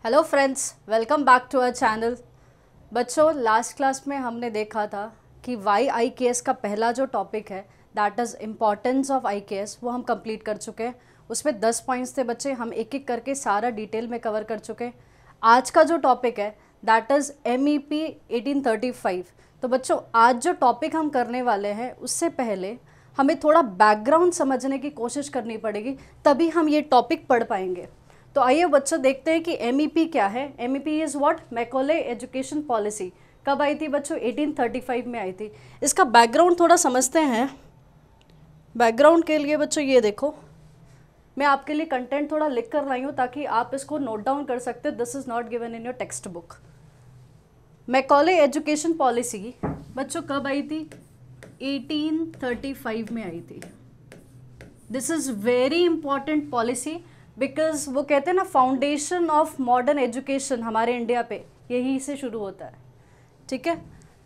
Hello friends, welcome back to our channel. बच्चों, last class में हमने देखा था कि वाई आई के एस का पहला जो टॉपिक है दैट इज़ इम्पॉर्टेंस ऑफ आई के एस, वो हम कंप्लीट कर चुके हैं। उसमें 10 पॉइंट्स थे बच्चे, हम एक एक करके सारा डिटेल में कवर कर चुके हैं। आज का जो टॉपिक है दैट इज़ MEP 1835। तो बच्चों, आज जो टॉपिक हम करने वाले हैं उससे पहले हमें थोड़ा बैकग्राउंड समझने की कोशिश करनी पड़ेगी, तभी हम ये टॉपिक पढ़ पाएंगे। तो आइए बच्चों देखते हैं कि MEP क्या है। MEP is what? Macaulay education policy. कब आई थी बच्चों? 1835 में आई थी। इसका बैकग्राउंड थोड़ा समझते हैं। बैकग्राउंड के लिए बच्चों ये देखो, मैं आपके लिए कंटेंट थोड़ा लिख कर लाई हूँ ताकि आप इसको नोट डाउन कर सकते। This is not given in your text book. Macaulay education policy बच्चों कब आई थी? 1835 में आई थी। This is very important policy because वो कहते हैं ना, फाउंडेशन ऑफ मॉडर्न एजुकेशन हमारे इंडिया पे यही से शुरू होता है। ठीक है,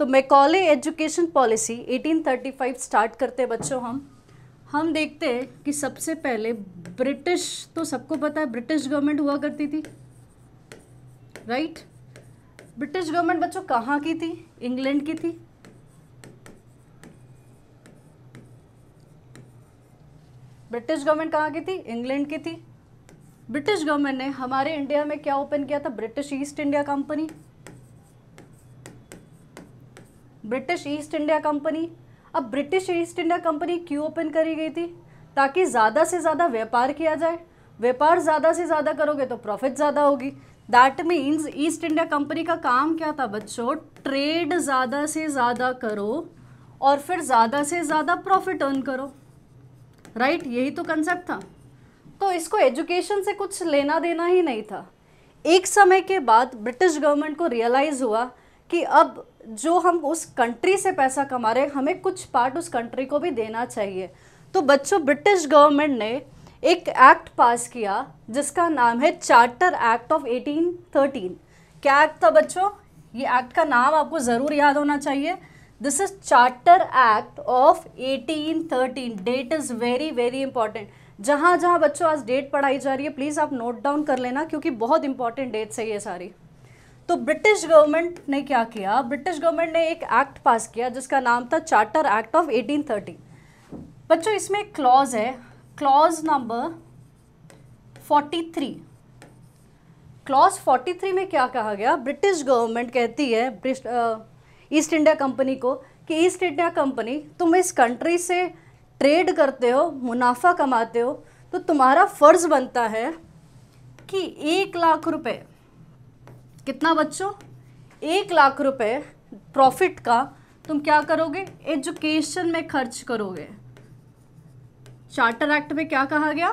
तो मैकॉले एजुकेशन पॉलिसी 1835 स्टार्ट करते हैं बच्चों। हम देखते हैं कि सबसे पहले ब्रिटिश, तो सबको पता है ब्रिटिश गवर्नमेंट हुआ करती थी, राइट? ब्रिटिश गवर्नमेंट बच्चों कहाँ की थी? इंग्लैंड की थी। ब्रिटिश गवर्नमेंट कहाँ की थी? इंग्लैंड की थी। ब्रिटिश गवर्नमेंट ने हमारे इंडिया में क्या ओपन किया था? British east India company. British east India company. अब ब्रिटिश ईस्ट इंडिया कंपनी क्यों ओपन करी गई थी? ताकि ज़्यादा से ज़्यादा व्यापार किया जाए। व्यापार ज़्यादा से ज़्यादा करोगे तो प्रॉफिट ज़्यादा होगी। That means east India company का काम क्या था बच्चों? ट्रेड ज़्यादा से ज़्यादा करो और फिर ज़्यादा से ज़्यादा प्रॉफिट अर्न करो, राइट? यही तो कंसेप्ट था। तो इसको एजुकेशन से कुछ लेना देना ही नहीं था। एक समय के बाद ब्रिटिश गवर्नमेंट को रियलाइज़ हुआ कि अब जो हम उस कंट्री से पैसा कमा रहे हैं, हमें कुछ पार्ट उस कंट्री को भी देना चाहिए। तो बच्चों, ब्रिटिश गवर्नमेंट ने एक एक्ट पास किया जिसका नाम है चार्टर एक्ट ऑफ 1813। क्या एक्ट था बच्चों? ये एक्ट का नाम आपको ज़रूर याद होना चाहिए। This is charter act of 1813। That is very very important. जहाँ जहाँ बच्चों आज डेट पढ़ाई जा रही है, प्लीज़ आप नोट डाउन कर लेना, क्योंकि बहुत इंपॉर्टेंट डेट्स है ये सारी। तो ब्रिटिश गवर्नमेंट ने क्या किया? ब्रिटिश गवर्नमेंट ने एक एक्ट पास किया जिसका नाम था चार्टर एक्ट ऑफ 1813। बच्चों, इसमें एक क्लॉज है, क्लॉज नंबर 43। क्लॉज 43 में क्या कहा गया? ब्रिटिश गवर्नमेंट कहती है ईस्ट इंडिया कंपनी को कि ईस्ट इंडिया कंपनी, तुम इस कंट्री से ट्रेड करते हो, मुनाफा कमाते हो, तो तुम्हारा फर्ज बनता है कि 1 लाख रुपए, कितना बच्चों? 1 लाख रुपए प्रॉफिट का तुम क्या करोगे? एजुकेशन में खर्च करोगे। चार्टर एक्ट में क्या कहा गया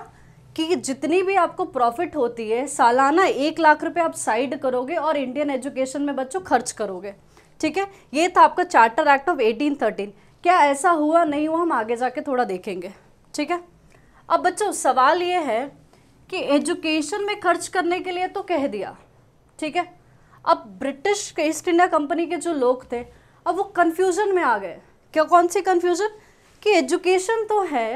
कि जितनी भी आपको प्रॉफिट होती है सालाना 1 लाख रुपए आप साइड करोगे और इंडियन एजुकेशन में बच्चों खर्च करोगे। ठीक है, ये था आपका चार्टर एक्ट ऑफ 1813। क्या ऐसा हुआ नहीं हुआ, हम आगे जाके थोड़ा देखेंगे। ठीक है, अब बच्चों सवाल ये है कि एजुकेशन में खर्च करने के लिए तो कह दिया, ठीक है। अब ब्रिटिश ईस्ट इंडिया कंपनी के जो लोग थे, अब वो कन्फ्यूजन में आ गए। क्या? कौन सी कन्फ्यूजन? कि एजुकेशन तो है,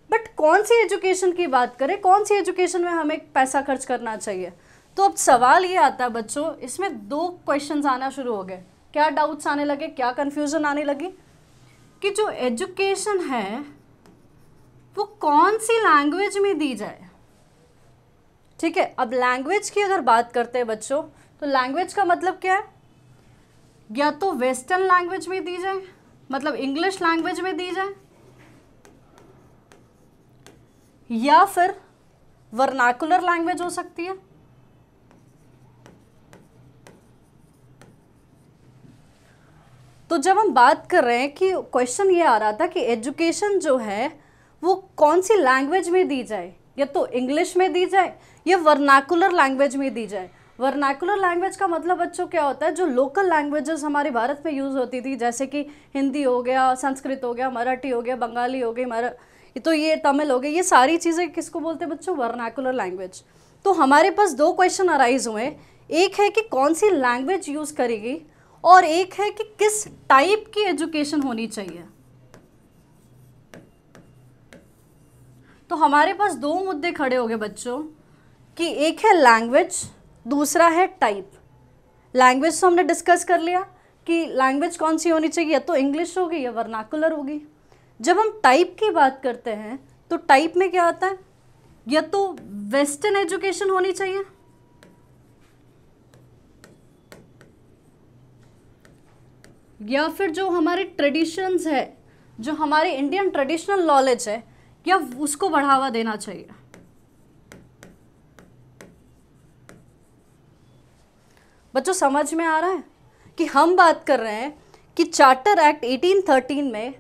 बट कौन सी एजुकेशन की बात करें, कौन सी एजुकेशन में हमें पैसा खर्च करना चाहिए? तो अब सवाल ये आता है बच्चों, इसमें 2 क्वेश्चंस आना शुरू हो गए। क्या डाउट्स आने लगे, क्या कन्फ्यूजन आने लगी कि जो एजुकेशन है वो कौन सी लैंग्वेज में दी जाए। ठीक है, अब लैंग्वेज की अगर बात करते हैं बच्चों, तो लैंग्वेज का मतलब क्या है? या तो वेस्टर्न लैंग्वेज में दी जाए, मतलब इंग्लिश लैंग्वेज में दी जाए, या फिर वर्नाकुलर लैंग्वेज हो सकती है। तो जब हम बात कर रहे हैं कि क्वेश्चन ये आ रहा था कि एजुकेशन जो है वो कौन सी लैंग्वेज में दी जाए, या तो इंग्लिश में दी जाए या वर्नाकुलर लैंग्वेज में दी जाए। वर्नाकुलर लैंग्वेज का मतलब बच्चों क्या होता है? जो लोकल लैंग्वेजेस हमारे भारत में यूज़ होती थी, जैसे कि हिंदी हो गया, संस्कृत हो गया, मराठी हो गया, बंगाली हो गई, तो ये तमिल हो गई, ये सारी चीज़ें किसको बोलते हैं बच्चों? Vernacular language. तो हमारे पास 2 क्वेश्चन अराइज हुए। एक है कि कौन सी लैंग्वेज यूज़ करेगी, और एक है कि किस टाइप की एजुकेशन होनी चाहिए। तो हमारे पास 2 मुद्दे खड़े हो गए बच्चों कि एक है लैंग्वेज दूसरा है टाइप। लैंग्वेज तो हमने डिस्कस कर लिया कि लैंग्वेज कौन सी होनी चाहिए, या तो इंग्लिश होगी या वर्नाकुलर होगी। जब हम टाइप की बात करते हैं तो टाइप में क्या आता है, या तो वेस्टर्न एजुकेशन होनी चाहिए, या फिर जो हमारे ट्रेडिशंस है, जो हमारे इंडियन ट्रेडिशनल नॉलेज है, या उसको बढ़ावा देना चाहिए। बच्चों समझ में आ रहा है कि हम बात कर रहे हैं कि चार्टर एक्ट 1813 में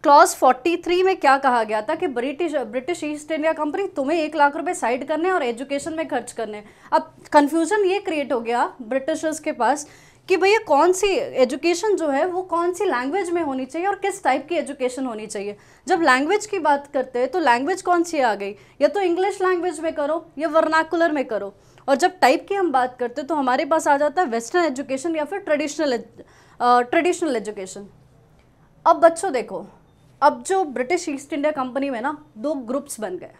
क्लॉज 43 में क्या कहा गया था कि ब्रिटिश ईस्ट इंडिया कंपनी तुम्हें 1 लाख रुपए साइड करने और एजुकेशन में खर्च करने। अब कंफ्यूजन ये क्रिएट हो गया ब्रिटिशर्स के पास कि भैया कौन सी एजुकेशन जो है वो कौन सी लैंग्वेज में होनी चाहिए और किस टाइप की एजुकेशन होनी चाहिए। जब लैंग्वेज की बात करते हैं तो लैंग्वेज कौन सी आ गई, या तो इंग्लिश लैंग्वेज में करो या वर्नाकुलर में करो। और जब टाइप की हम बात करते हैं तो हमारे पास आ जाता है वेस्टर्न एजुकेशन या फिर ट्रेडिशनल एजुकेशन। अब बच्चों देखो, अब जो ब्रिटिश ईस्ट इंडिया कंपनी में ना 2 ग्रुप्स बन गए।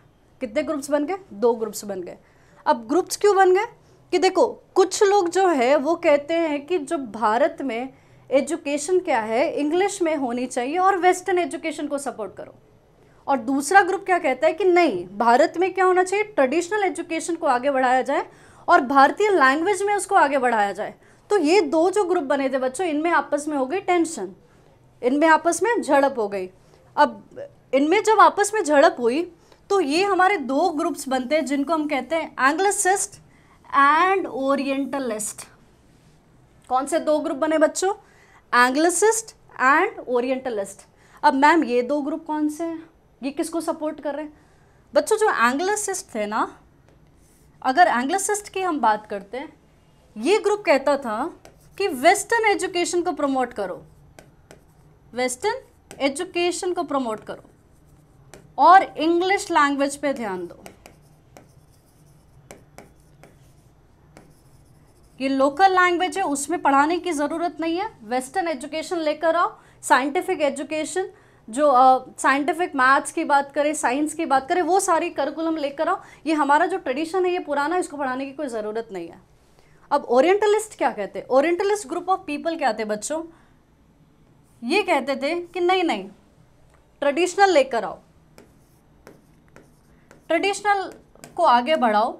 कितने ग्रुप्स बन गए? 2 ग्रुप्स बन गए। अब ग्रुप्स क्यों बन गए कि देखो, कुछ लोग जो है वो कहते हैं कि जो भारत में एजुकेशन क्या है इंग्लिश में होनी चाहिए और वेस्टर्न एजुकेशन को सपोर्ट करो। और दूसरा ग्रुप क्या कहता है कि नहीं, भारत में क्या होना चाहिए, ट्रेडिशनल एजुकेशन को आगे बढ़ाया जाए और भारतीय लैंग्वेज में उसको आगे बढ़ाया जाए। तो ये 2 जो ग्रुप बने थे बच्चों, इनमें आपस में हो गई टेंशन, इनमें आपस में झड़प हो गई। अब इनमें जब आपस में झड़प हुई तो ये हमारे 2 ग्रुप्स बनते हैं जिनको हम कहते हैं एंग्लिसिस्ट एंड ओरिएंटलिस्ट। कौन से 2 ग्रुप बने बच्चों? Anglicist and orientalist. अब मैम ये 2 ग्रुप कौन से हैं, ये किसको सपोर्ट कर रहे हैं? बच्चों जो एंग्लिसिस्ट थे ना, अगर एंग्लिसिस्ट की हम बात करते हैं, ये ग्रुप कहता था कि वेस्टर्न एजुकेशन को प्रमोट करो, वेस्टर्न एजुकेशन को प्रमोट करो और इंग्लिश लैंग्वेज पे ध्यान दो। ये लोकल लैंग्वेज है, उसमें पढ़ाने की ज़रूरत नहीं है, वेस्टर्न एजुकेशन लेकर आओ। साइंटिफिक एजुकेशन, जो साइंटिफिक मैथ्स की बात करें, साइंस की बात करें, वो सारी करिकुलम लेकर आओ। ये हमारा जो ट्रेडिशन है ये पुराना, इसको पढ़ाने की कोई ज़रूरत नहीं है। अब ओरिएंटलिस्ट क्या कहते हैं? ओरिएंटलिस्ट ग्रुप ऑफ पीपल क्या थे बच्चों? ये कहते थे कि नहीं नहीं, ट्रेडिशनल लेकर आओ, ट्रेडिशनल को आगे बढ़ाओ,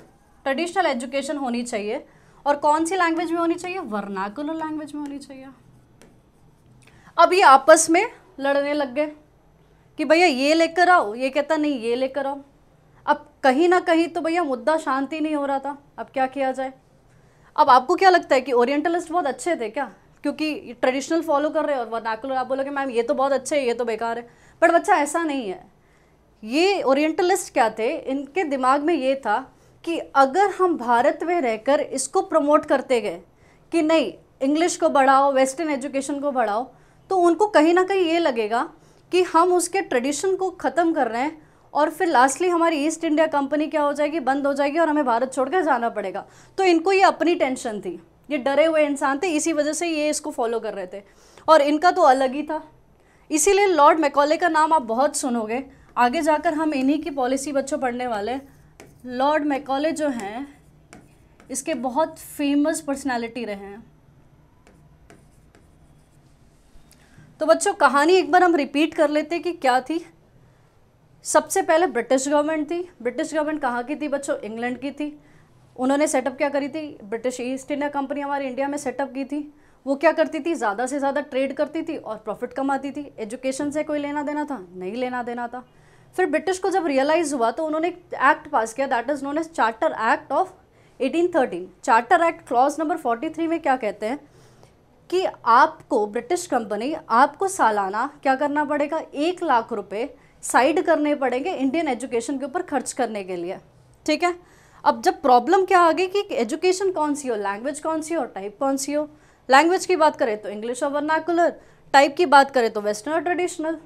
ट्रेडिशनल एजुकेशन होनी चाहिए। और कौन सी लैंग्वेज में होनी चाहिए? वर्नाकुलर लैंग्वेज में होनी चाहिए। अब ये आपस में लड़ने लग गए कि भैया ये लेकर आओ, ये कहता नहीं ये लेकर आओ। अब कहीं ना कहीं तो भैया मुद्दा शांति नहीं हो रहा था, अब क्या किया जाए? अब आपको क्या लगता है कि ओरिएंटलिस्ट बहुत अच्छे थे क्या, क्योंकि ट्रेडिशनल फॉलो कर रहे हैं, और वर्नाकुलर आप बोलोगे मैम ये तो बहुत अच्छे है, ये तो बेकार है। बट बच्चा ऐसा नहीं है। ये ओरिएंटलिस्ट क्या थे, इनके दिमाग में ये था कि अगर हम भारत में रहकर इसको प्रमोट करते गए कि नहीं इंग्लिश को बढ़ाओ, वेस्टर्न एजुकेशन को बढ़ाओ, तो उनको कहीं ना कहीं ये लगेगा कि हम उसके ट्रेडिशन को ख़त्म कर रहे हैं, और फिर लास्टली हमारी ईस्ट इंडिया कंपनी क्या हो जाएगी, बंद हो जाएगी और हमें भारत छोड़ कर जाना पड़ेगा। तो इनको ये अपनी टेंशन थी, ये डरे हुए इंसान थे, इसी वजह से ये इसको फॉलो कर रहे थे, और इनका तो अलग ही था। इसीलिए लॉर्ड मैकॉले का नाम आप बहुत सुनोगे, आगे जाकर हम इन्हीं की पॉलिसी बच्चों पढ़ने वाले। लॉर्ड मैकॉले जो हैं इसके बहुत फेमस पर्सनालिटी रहे हैं। तो बच्चों कहानी एक बार हम रिपीट कर लेते कि क्या थी। सबसे पहले ब्रिटिश गवर्नमेंट थी। ब्रिटिश गवर्नमेंट कहाँ की थी बच्चों? इंग्लैंड की थी। उन्होंने सेटअप क्या करी थी? ब्रिटिश ईस्ट इंडिया कंपनी हमारे इंडिया में सेटअप की थी। वो क्या करती थी? ज़्यादा से ज़्यादा ट्रेड करती थी और प्रॉफिट कमाती थी। एजुकेशन से कोई लेना देना था? नहीं लेना देना था। फिर ब्रिटिश को जब रियलाइज़ हुआ तो उन्होंने एक एक्ट पास किया, that is known as charter act of 1813। Charter act clause number 43 में क्या कहते हैं कि आपको ब्रिटिश कंपनी, आपको सालाना क्या करना पड़ेगा? 1 लाख रुपए साइड करने पड़ेंगे इंडियन एजुकेशन के ऊपर खर्च करने के लिए। ठीक है। अब जब प्रॉब्लम क्या आ गई कि एजुकेशन कौन सी हो, लैंग्वेज कौन सी हो, टाइप कौन सी हो। लैंग्वेज की बात करें तो इंग्लिश और वर्नाकुलर, टाइप की बात करें तो वेस्टर्न और ट्रेडिशनल।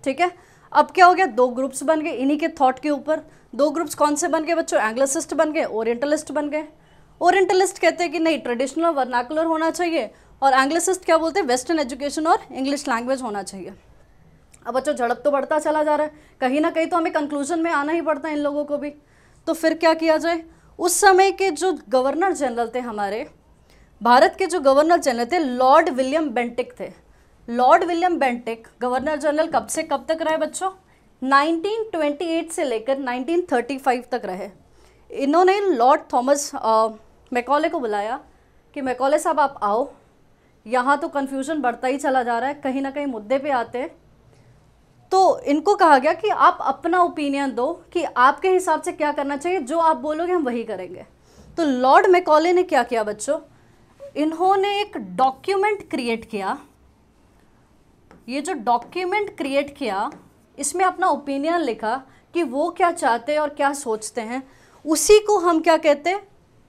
ठीक है। अब क्या हो गया? 2 ग्रुप्स बन गए इन्हीं के थॉट के ऊपर। 2 ग्रुप्स कौन से बन गए बच्चों? एंग्लिसिस्ट बन गए, ओरिएंटलिस्ट बन गए। ओरिएंटलिस्ट कहते हैं कि नहीं ट्रेडिशनल और वर्नाकुलर होना चाहिए, और एंग्लिसिस्ट क्या बोलते हैं? वेस्टर्न एजुकेशन और इंग्लिश लैंग्वेज होना चाहिए। अब बच्चों झड़प तो बढ़ता चला जा रहा है, कहीं ना कहीं तो हमें कंक्लूजन में आना ही पड़ता है इन लोगों को भी। तो फिर क्या किया जाए? उस समय के जो गवर्नर जनरल थे हमारे भारत के, जो गवर्नर जनरल थे लॉर्ड विलियम बेंटिक थे। Lord William Bentinck governor general कब से कब तक रहे बच्चों? 1928 से लेकर 1935 तक रहे। इन्होंने लॉर्ड थॉमस मैकॉले को बुलाया कि मैकॉले साहब आप आओ, यहाँ तो कन्फ्यूजन बढ़ता ही चला जा रहा है, कहीं ना कहीं मुद्दे पे आते हैं। तो इनको कहा गया कि आप अपना ओपिनियन दो कि आपके हिसाब से क्या करना चाहिए, जो आप बोलोगे हम वही करेंगे। तो लॉर्ड मैकॉले ने क्या किया बच्चों, इन्होंने एक डॉक्यूमेंट क्रिएट किया। ये जो डॉक्यूमेंट क्रिएट किया इसमें अपना ओपिनियन लिखा कि वो क्या चाहते हैं और क्या सोचते हैं। उसी को हम क्या कहते हैं,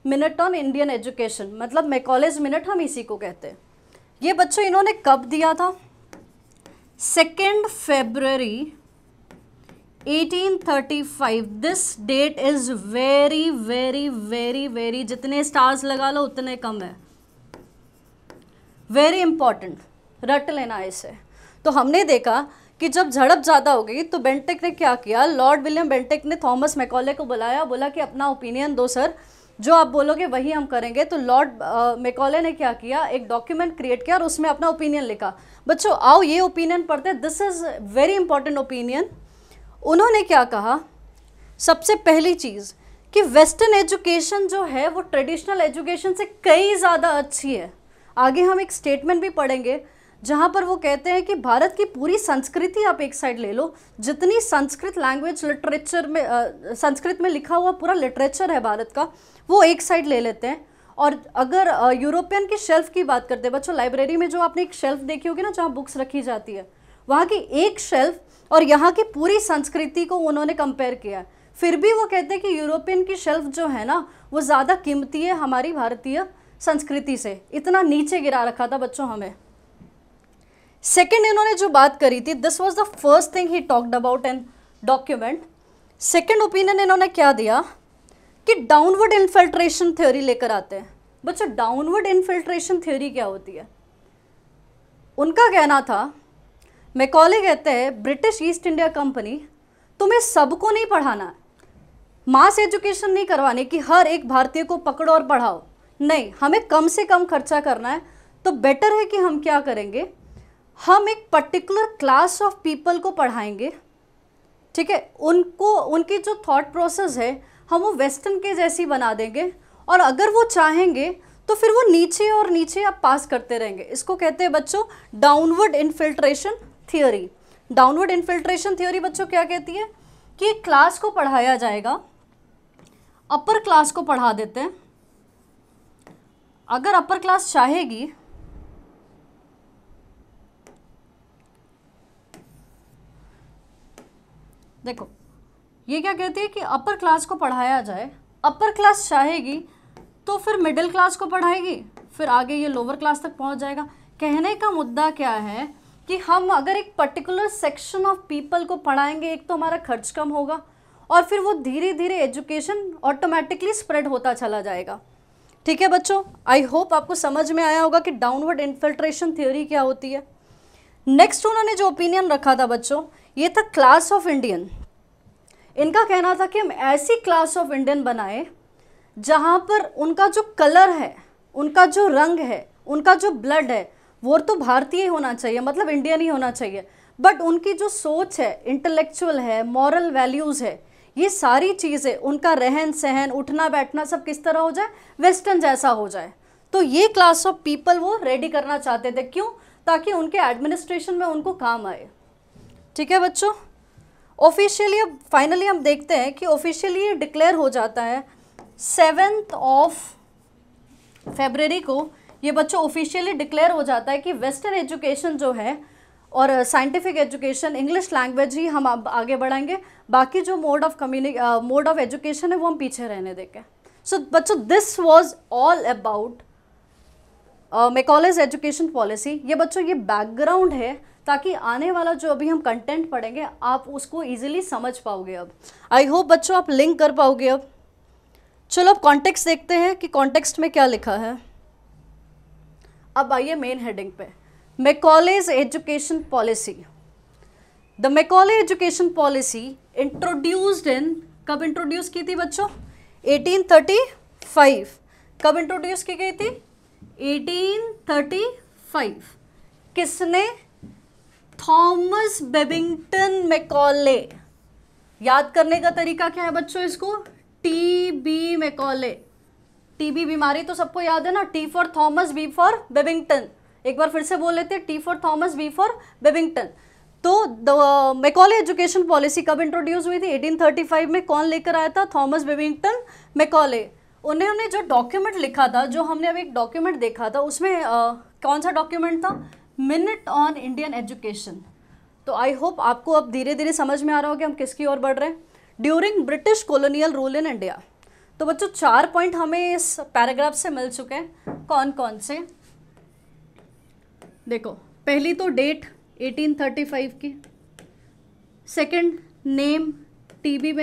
मिनट ऑन इंडियन एजुकेशन, मतलब मैकॉलेज मिनट हम इसी को कहते हैं। ये बच्चों इन्होंने कब दिया था? 2 फरवरी 1835। This date is very very very very, जितने स्टार्स लगा लो उतने कम है, वेरी इंपॉर्टेंट, रट लेना इसे। तो हमने देखा कि जब झड़प ज़्यादा हो गई तो बेंटिक ने क्या किया, लॉर्ड विलियम बेंटिक ने थॉमस मैकॉले को बुलाया, बोला कि अपना ओपिनियन दो सर, जो आप बोलोगे वही हम करेंगे। तो लॉर्ड मैकॉले ने क्या किया, एक डॉक्यूमेंट क्रिएट किया और उसमें अपना ओपिनियन लिखा। बच्चों आओ ये ओपिनियन पढ़ते हैं, this is very important opinion. उन्होंने क्या कहा, सबसे पहली चीज़ कि वेस्टर्न एजुकेशन जो है वो ट्रेडिशनल एजुकेशन से कई ज़्यादा अच्छी है। आगे हम एक स्टेटमेंट भी पढ़ेंगे जहाँ पर वो कहते हैं कि भारत की पूरी संस्कृति आप एक साइड ले लो, जितनी संस्कृत लैंग्वेज लिटरेचर में संस्कृत में लिखा हुआ पूरा लिटरेचर है भारत का, वो एक साइड ले लेते हैं। और अगर यूरोपियन की शेल्फ की बात करते हैं बच्चों, लाइब्रेरी में जो आपने एक शेल्फ देखी होगी ना जहाँ बुक्स रखी जाती है, वहाँ की एक शेल्फ और यहाँ की पूरी संस्कृति को उन्होंने कंपेयर किया है। फिर भी वो कहते हैं कि यूरोपियन की शेल्फ जो है ना वो ज़्यादा कीमती है हमारी भारतीय संस्कृति से, इतना नीचे गिरा रखा था बच्चों हमें। सेकेंड इन्होंने जो बात करी थी, this was the first thing he talked about in document. Second opinion इन्होंने क्या दिया कि डाउनवर्ड इन्फिल्ट्रेशन थ्योरी लेकर आते हैं। बच्चों डाउनवर्ड इन्फिल्ट्रेशन थ्योरी क्या होती है? उनका कहना था, मैकॉले कहते हैं ब्रिटिश ईस्ट इंडिया कंपनी तुम्हें सबको नहीं पढ़ाना है, मास एजुकेशन नहीं करवानी कि हर एक भारतीय को पकड़ो और पढ़ाओ, नहीं, हमें कम से कम खर्चा करना है। तो बेटर है कि हम क्या करेंगे, हम एक पर्टिकुलर क्लास ऑफ पीपल को पढ़ाएंगे, ठीक है, उनको उनकी जो थॉट प्रोसेस है हम वो वेस्टर्न के जैसी बना देंगे, और अगर वो चाहेंगे तो फिर वो नीचे और नीचे आप पास करते रहेंगे। इसको कहते हैं बच्चों downward infiltration theory. Downward infiltration theory बच्चों क्या कहती है कि एक क्लास को पढ़ाया जाएगा, अपर क्लास को पढ़ा देते हैं, अगर अपर क्लास चाहेगी देखो ये क्या कहती है कि अपर क्लास को पढ़ाया जाए, अपर क्लास चाहेगी तो फिर मिडिल क्लास को पढ़ाएगी, फिर आगे ये लोअर क्लास तक पहुंच जाएगा। कहने का मुद्दा क्या है कि हम अगर एक पर्टिकुलर सेक्शन ऑफ पीपल को पढ़ाएंगे, एक तो हमारा खर्च कम होगा और फिर वो धीरे धीरे एजुकेशन ऑटोमेटिकली स्प्रेड होता चला जाएगा। ठीक है बच्चों, आई होप आपको समझ में आया होगा कि डाउनवर्ड इन्फिल्ट्रेशन थ्योरी क्या होती है। नेक्स्ट उन्होंने जो ओपिनियन रखा था बच्चों, ये था क्लास ऑफ इंडियन। इनका कहना था कि हम ऐसी क्लास ऑफ इंडियन बनाए जहाँ पर उनका जो कलर है, उनका जो रंग है, उनका जो ब्लड है वो तो भारतीय होना चाहिए, मतलब इंडियन ही होना चाहिए, बट उनकी जो सोच है, इंटेलेक्चुअल है, मॉरल वैल्यूज़ है, ये सारी चीज़ें, उनका रहन सहन, उठना बैठना सब किस तरह हो जाए, वेस्टर्न जैसा हो जाए। तो ये क्लास ऑफ पीपल वो रेडी करना चाहते थे। क्यों? ताकि उनके एडमिनिस्ट्रेशन में उनको काम आए। ठीक है बच्चों, ऑफिशियली अब फाइनली हम देखते हैं कि ऑफिशियली ये डिक्लेयर हो जाता है 7 फरवरी को। ये बच्चों ऑफिशियली डिक्लेयर हो जाता है कि वेस्टर्न एजुकेशन जो है और साइंटिफिक एजुकेशन, इंग्लिश लैंग्वेज ही हम अब आगे बढ़ाएंगे, बाकी जो मोड ऑफ एजुकेशन है वो हम पीछे रहने देंगे। सो बच्चों this was all about Macaulay's education policy. ये बच्चों ये बैकग्राउंड है ताकि आने वाला जो अभी हम कंटेंट पढ़ेंगे आप उसको इजीली समझ पाओगे। अब आई होप बच्चों आप लिंक कर पाओगे। अब चलो अब कॉन्टेक्स्ट देखते हैं कि कॉन्टेक्स्ट में क्या लिखा है। अब आइए मेन हेडिंग पे, Macaulay's education policy. The Macaulay education policy introduced in, कब इंट्रोड्यूस की थी बच्चों? 1835 कब इंट्रोड्यूस की गई थी? 1835। किसने? Thomas Babington Macaulay. याद करने का तरीका क्या है बच्चों इसको? TB Macaulay. टीबी बीमारी तो सबको याद है ना, T for Thomas, B for Babington. एक बार फिर से बोल लेते हैं, T for Thomas, B for Babington. तो द मैकॉले एजुकेशन पॉलिसी कब इंट्रोड्यूस हुई थी? 1835 में। कौन लेकर आया था? Thomas Babington Macaulay. उन्होंने जो डॉक्यूमेंट लिखा था, जो हमने अभी एक डॉक्यूमेंट देखा था, उसमें कौन सा डॉक्यूमेंट था? Minute on Indian education. तो आई होप आपको अब धीरे धीरे समझ में आ रहा हो कि हम किसकी ओर बढ़ रहे हैं। During British colonial rule in India. तो बच्चों 4 पॉइंट हमें इस पैराग्राफ से मिल चुके हैं। कौन कौन से? देखो, पहली तो डेट 1835 की, सेकंड नेम टीबी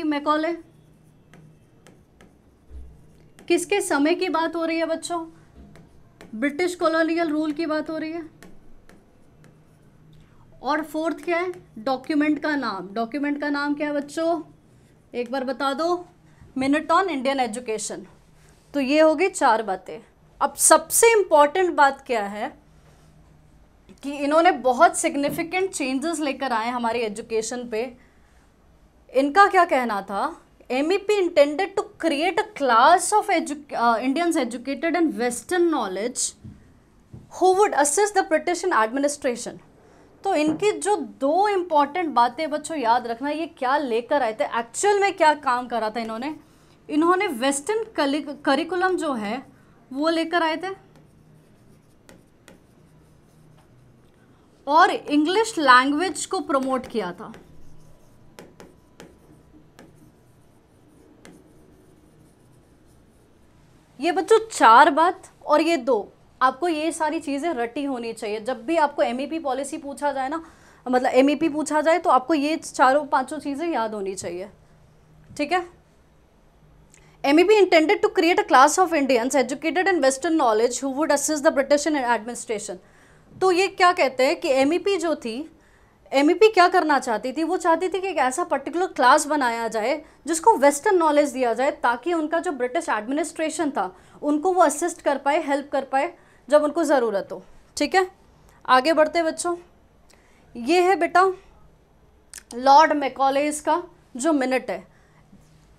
मैकॉले। किसके समय की बात हो रही है बच्चों? ब्रिटिश कॉलोनियल रूल की बात हो रही है। और फोर्थ क्या है? डॉक्यूमेंट का नाम। डॉक्यूमेंट का नाम क्या है बच्चों? एक बार बता दो। Minute on Indian education. तो ये हो गई 4 बातें। अब सबसे इंपॉर्टेंट बात क्या है कि इन्होंने बहुत सिग्निफिकेंट चेंजेस लेकर आए हमारी एजुकेशन पे। इनका क्या कहना था? MEP intended to create a class of Indians educated in Western knowledge who would assist the British in administration. तो इनकी जो 2 इम्पॉर्टेंट बातें बच्चों याद रखना, ये क्या लेकर आए थे, एक्चुअल में क्या काम करा था इन्होंने वेस्टर्न करिकुलम जो है वो लेकर आए थे और इंग्लिश लैंग्वेज को प्रमोट किया था। ये बच्चों 4 बात और ये 2, आपको ये सारी चीज़ें रटी होनी चाहिए। जब भी आपको MEP पॉलिसी पूछा जाए ना, मतलब MEP पूछा जाए, तो आपको ये 4-5 चीज़ें याद होनी चाहिए। ठीक है? MEP intended to create a class of Indians educated in Western knowledge who would assist the British in administration. तो ये क्या कहते हैं कि MEP जो थी, MEP क्या करना चाहती थी? वो चाहती थी कि एक ऐसा पर्टिकुलर क्लास बनाया जाए जिसको वेस्टर्न नॉलेज दिया जाए, ताकि उनका जो ब्रिटिश एडमिनिस्ट्रेशन था उनको वो असिस्ट कर पाए, हेल्प कर पाए जब उनको ज़रूरत हो। ठीक है, आगे बढ़ते बच्चों। ये है बेटा लॉर्ड मैकॉलेज का जो मिनट है।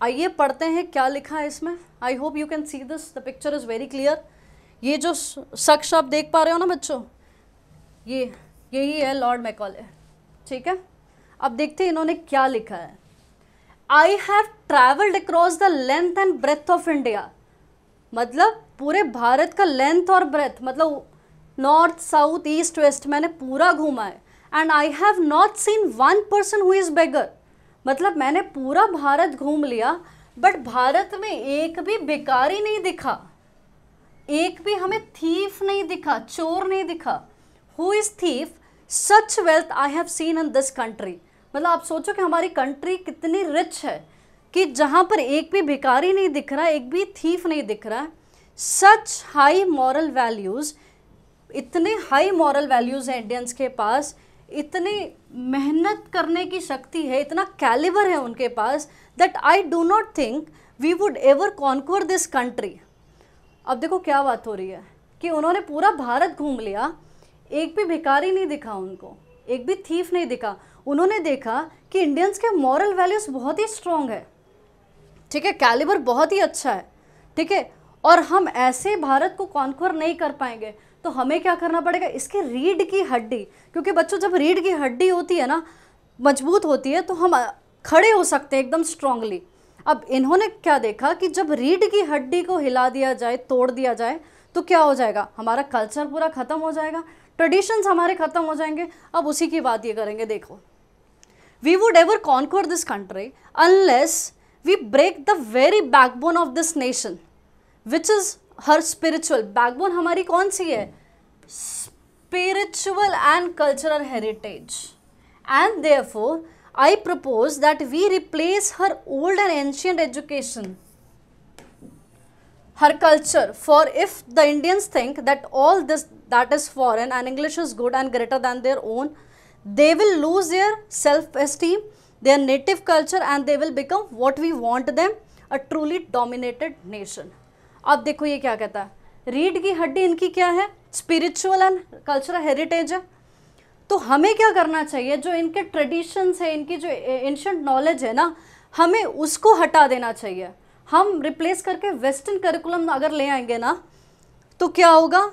आइए पढ़ते हैं क्या लिखा है इसमें। I hope you can see this, the picture is very clear. ये जो शख्स आप देख पा रहे हो ना बच्चों, यही है लॉर्ड मैकॉले। ठीक है, अब देखते हैं इन्होंने क्या लिखा है। I have travelled across the length and breadth of India. मतलब पूरे भारत का लेंथ और ब्रेथ, मतलब नॉर्थ साउथ ईस्ट वेस्ट, मैंने पूरा घूमा है। And I have not seen 1 person who is beggar. मतलब मैंने पूरा भारत घूम लिया, बट भारत में एक भी भिखारी नहीं दिखा, एक भी हमें थीफ नहीं दिखा, चोर नहीं दिखा। Who is thief? Such wealth I have seen in this country. मतलब आप सोचो कि हमारी कंट्री कितनी रिच है कि जहाँ पर एक भी भिखारी नहीं दिख रहा, एक भी थीफ नहीं दिख रहा है। सच हाई मॉरल वैल्यूज़, इतने हाई मॉरल वैल्यूज़ हैं इंडियंस के पास, इतनी मेहनत करने की शक्ति है, इतना कैलिबर है उनके पास, that I do not think we would ever conquer this country. अब देखो क्या बात हो रही है कि उन्होंने पूरा भारत घूम लिया, एक भी भिखारी नहीं दिखा उनको, एक भी थीफ नहीं दिखा। उन्होंने देखा कि इंडियंस के मॉरल वैल्यूज़ बहुत ही स्ट्रॉन्ग है। ठीक है, कैलिबर बहुत ही अच्छा है। ठीक है, और हम ऐसे भारत को कॉन्क्वर नहीं कर पाएंगे, तो हमें क्या करना पड़ेगा? इसके रीढ़ की हड्डी, क्योंकि बच्चों जब रीढ़ की हड्डी होती है ना, मजबूत होती है, तो हम खड़े हो सकते हैं एकदम स्ट्रांगली। अब इन्होंने क्या देखा कि जब रीढ़ की हड्डी को हिला दिया जाए, तोड़ दिया जाए, तो क्या हो जाएगा? हमारा कल्चर पूरा ख़त्म हो जाएगा, ट्रेडिशंस हमारे ख़त्म हो जाएंगे। अब उसी की बात ये करेंगे, देखो। We would ever conquer this country unless we break the very backbone of this nation which is her spiritual backbone. हमारी कौन सी है? Spiritual and cultural heritage. And therefore I propose that we replace her old and ancient education, her culture. For if the Indians think that all this that is foreign and English is good and greater than their own, they will lose their self-esteem, their native culture and they will become what we want them, a truly dominated nation. अब देखो ये क्या कहता है, रीढ़ की हड्डी इनकी क्या है, स्पिरिचुअल एंड कल्चरल हेरिटेज है। तो हमें क्या करना चाहिए, जो इनके ट्रेडिशंस है, इनकी जो एंशिएंट नॉलेज है ना, हमें उसको हटा देना चाहिए। हम रिप्लेस करके वेस्टर्न करिकुलम अगर ले आएंगे ना, तो क्या होगा,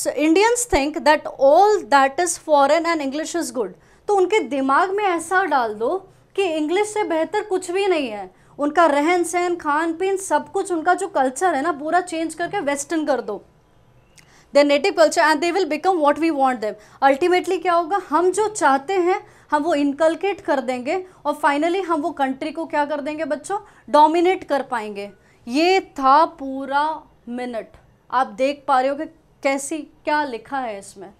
Indians think that all that is foreign and English is good. तो उनके दिमाग में ऐसा डाल दो कि इंग्लिश से बेहतर कुछ भी नहीं है। उनका रहन सहन, खान पीन, सब कुछ, उनका जो कल्चर है ना, पूरा चेंज करके वेस्टर्न कर दो, their native culture, and they will become what we want them. Ultimately क्या होगा, हम जो चाहते हैं हम वो इनकलकेट कर देंगे और फाइनली हम वो कंट्री को क्या कर देंगे बच्चों, डोमिनेट कर पाएंगे। ये था पूरा मिनट। आप देख पा रहे हो कि कैसी क्या लिखा है इसमें।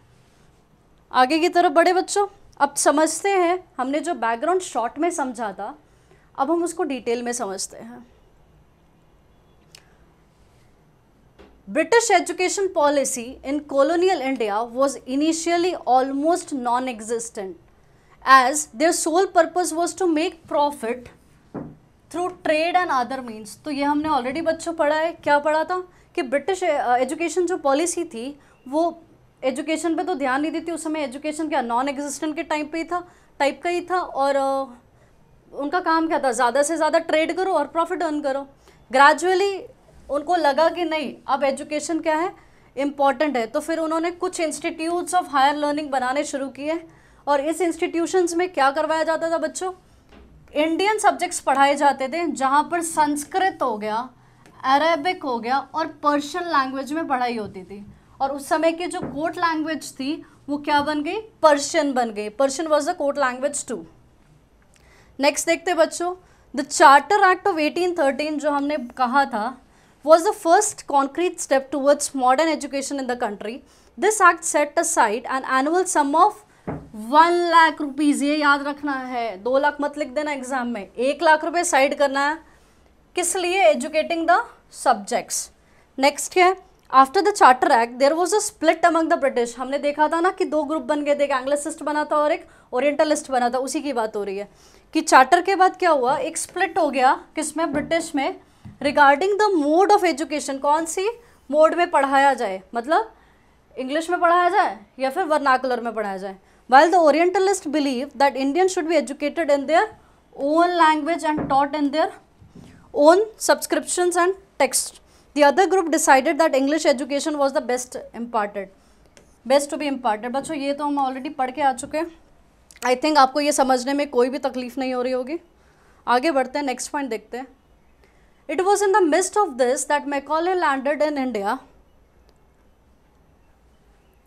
आगे की तरफ बढ़े बच्चों, अब समझते हैं, हमने जो बैकग्राउंड शॉर्ट में समझा था, अब हम उसको डिटेल में समझते हैं। British education policy in colonial India was initially almost non-existent, as their sole purpose was to make profit through trade and other means। तो ये हमने ऑलरेडी बच्चों पढ़ा है, क्या पढ़ा था कि ब्रिटिश एजुकेशन जो पॉलिसी थी वो एजुकेशन पे तो ध्यान नहीं देती। उस समय एजुकेशन क्या नॉन एग्जिस्टेंट के टाइम पे ही था, टाइप का ही था, और उनका काम क्या था, ज़्यादा से ज़्यादा ट्रेड करो और प्रॉफिट अर्न करो। ग्रेजुअली उनको लगा कि नहीं, अब एजुकेशन क्या है, इम्पॉर्टेंट है, तो फिर उन्होंने कुछ इंस्टीट्यूट्स ऑफ हायर लर्निंग बनाने शुरू किए। और इस इंस्टीट्यूशंस में क्या करवाया जाता था बच्चों, इंडियन सब्जेक्ट्स पढ़ाए जाते थे, जहाँ पर संस्कृत हो गया, अरेबिक हो गया और पर्शियन लैंग्वेज में पढ़ाई होती थी। और उस समय की जो कोर्ट लैंग्वेज थी वो क्या बन गई, पर्शियन बन गई। Persian was the court language too. Next देखते बच्चों, द चार्टर एक्ट ऑफ 1813 जो हमने कहा था was the first concrete step towards modern education in the country. This act set aside an annual sum of 1 lakh rupees, ये याद रखना है, 2 लाख मत लिख देना एग्जाम में, 1 लाख रुपए साइड करना है, किस लिए, एजुकेटिंग द सब्जेक्ट्स। नेक्स्ट क्या है, after the charter act there was a split among the British. हमने देखा था ना कि 2 ग्रुप बन गए थे, एक एंग्लिसिस्ट बना था और एक ओरिएंटलिस्ट बना था, उसी की बात हो रही है कि चार्टर के बाद क्या हुआ, एक स्प्लिट हो गया किसमें, ब्रिटिश में, regarding the mode of education, कौन सी मोड में पढ़ाया जाए, मतलब इंग्लिश में पढ़ाया जाए या फिर वर्नाकुलर में पढ़ाया जाए। while the orientalist believe that Indians should be educated in their own language and taught in their own subscriptions and text, the other group decided that English education was the best to be imparted। बच्चों ये तो हम already पढ़ के आ चुके हैं, I think आपको ये समझने में कोई भी तकलीफ नहीं हो रही होगी। आगे बढ़ते हैं, नेक्स्ट पॉइंट देखते हैं। It was in the midst of this that Macaulay landed in India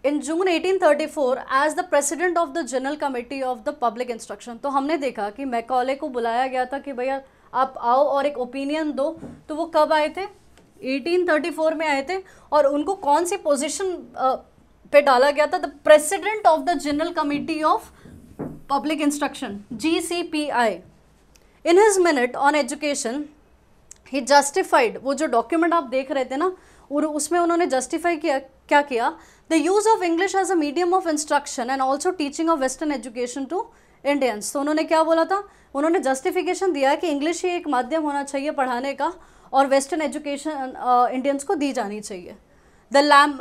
in June 1834 as the president of the General Committee of the Public Instruction। तो हमने देखा कि मैकॉले को बुलाया गया था कि भैया आप आओ और एक ओपिनियन दो। तो वो कब आए थे, 1834 में आए थे, और उनको कौन सी पोजीशन पे डाला गया था, the president of the general committee of public instruction, GCPI। In his minute on education he justified, वो जो डॉक्यूमेंट आप देख रहे थे ना, और उसमें उन्होंने जस्टिफाई किया, क्या किया, the use of English as a medium of instruction and also teaching of western education to Indians. तो उन्होंने क्या बोला था, उन्होंने जस्टिफिकेशन दिया कि इंग्लिश ही एक माध्यम होना चाहिए पढ़ाने का और वेस्टर्न एजुकेशन इंडियंस को दी जानी चाहिए।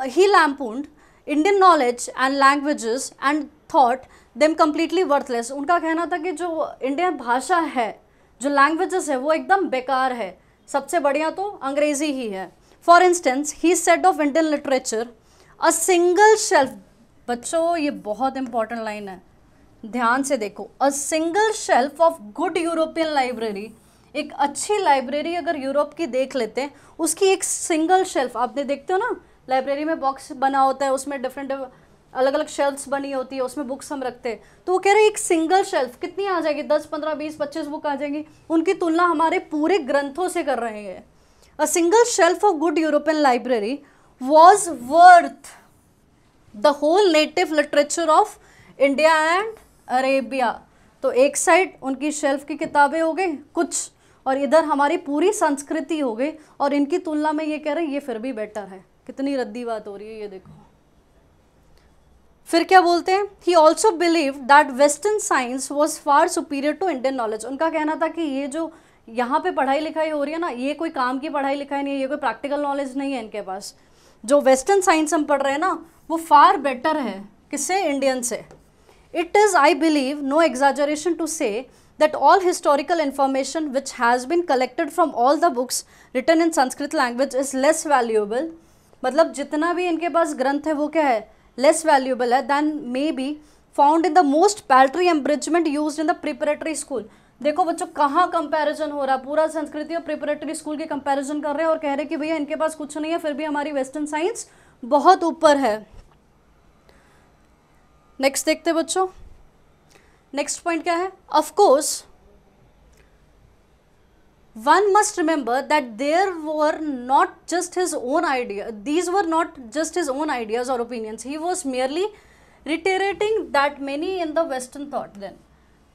He lampooned Indian knowledge and languages and thought them completely worthless. उनका कहना था कि जो इंडियन भाषा है, जो लैंग्वेजेस है, वो एकदम बेकार है, सबसे बढ़िया तो अंग्रेजी ही है। For instance he said of Indian literature a single shelf. बच्चों ये बहुत इंपॉर्टेंट लाइन है, ध्यान से देखो, अ single shelf of good European library. एक अच्छी लाइब्रेरी अगर यूरोप की देख लेते हैं, उसकी एक सिंगल शेल्फ, आपने देखते हो ना लाइब्रेरी में बॉक्स बना होता है, उसमें डिफरेंट अलग अलग शेल्फ्स बनी होती है, उसमें बुक्स हम रखते हैं। तो वो कह रहे हैं एक सिंगल शेल्फ कितनी आ जाएगी, 10, 15, 20, 25 बुक आ जाएंगी। उनकी तुलना हमारे पूरे ग्रंथों से कर रहे हैं। A single shelf of good European library was worth the whole native literature of India and Arabia. तो एक साइड उनकी शेल्फ की किताबें हो गई कुछ, और इधर हमारी पूरी संस्कृति हो गई, और इनकी तुलना में ये कह रहे हैं ये फिर भी बेटर है। कितनी रद्दी बात हो रही है ये देखो। फिर क्या बोलते हैं, he also believe that western science was far superior to Indian knowledge. उनका कहना था कि ये जो यहाँ पे पढ़ाई लिखाई हो रही है ना, ये कोई काम की पढ़ाई लिखाई नहीं है, ये कोई प्रैक्टिकल नॉलेज नहीं है इनके पास। जो वेस्टर्न साइंस हम पढ़ रहे हैं ना, वो फार बेटर है किससे, इंडियन से। It is I believe no exaggeration to say that all historical information which has been collected from all the books written in Sanskrit language is less valuable। मतलब जितना भी इनके पास ग्रंथ है वो क्या है, less valuable है than may be found in the most paltry abridgment used in the preparatory school। देखो बच्चों कहाँ कंपैरिजन हो रहा है, पूरा संस्कृति और प्रिपरेटरी स्कूल के कंपैरिजन कर रहे हैं और कह रहे हैं कि भैया इनके पास कुछ नहीं है, फिर भी हमारी वेस्टर्न साइंस बहुत ऊपर है। नेक्स्ट देखते बच्चों, नेक्स्ट पॉइंट क्या है, of course one must remember that there were not just his own idea, these were not just his own ideas और opinions, he was merely reiterating that many in the western thought. Then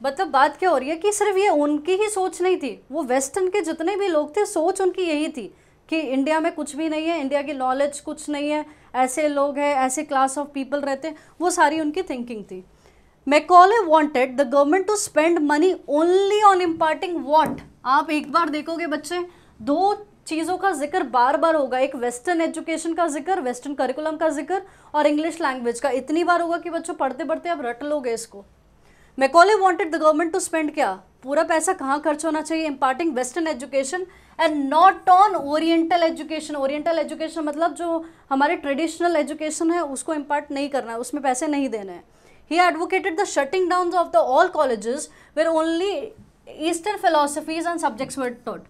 मतलब बात क्या हो रही है कि सिर्फ ये उनकी ही सोच नहीं थी, वो वेस्टर्न के जितने भी लोग थे सोच उनकी यही थी कि इंडिया में कुछ भी नहीं है, इंडिया की नॉलेज कुछ नहीं है, ऐसे लोग हैं, ऐसे क्लास ऑफ पीपल रहते हैं, वो सारी उनकी थिंकिंग थी। Macaulay wanted the government to spend money only on imparting what. आप एक बार देखोगे बच्चे, दो चीज़ों का जिक्र बार बार होगा, एक वेस्टर्न एजुकेशन का जिक्र, वेस्टर्न करिकुलम का जिक्र, और इंग्लिश लैंग्वेज का इतनी बार होगा कि बच्चों पढ़ते पढ़ते आप रट लोगे इसको। Macaulay wanted the government to spend क्या, पूरा पैसा कहाँ खर्च होना चाहिए, imparting western education and not on oriental education. Oriental education मतलब जो हमारे ट्रेडिशनल एजुकेशन है उसको इम्पार्ट नहीं करना है, उसमें पैसे नहीं देने हैं। He advocated the shutting down of the all colleges where only Eastern philosophies and subjects were taught।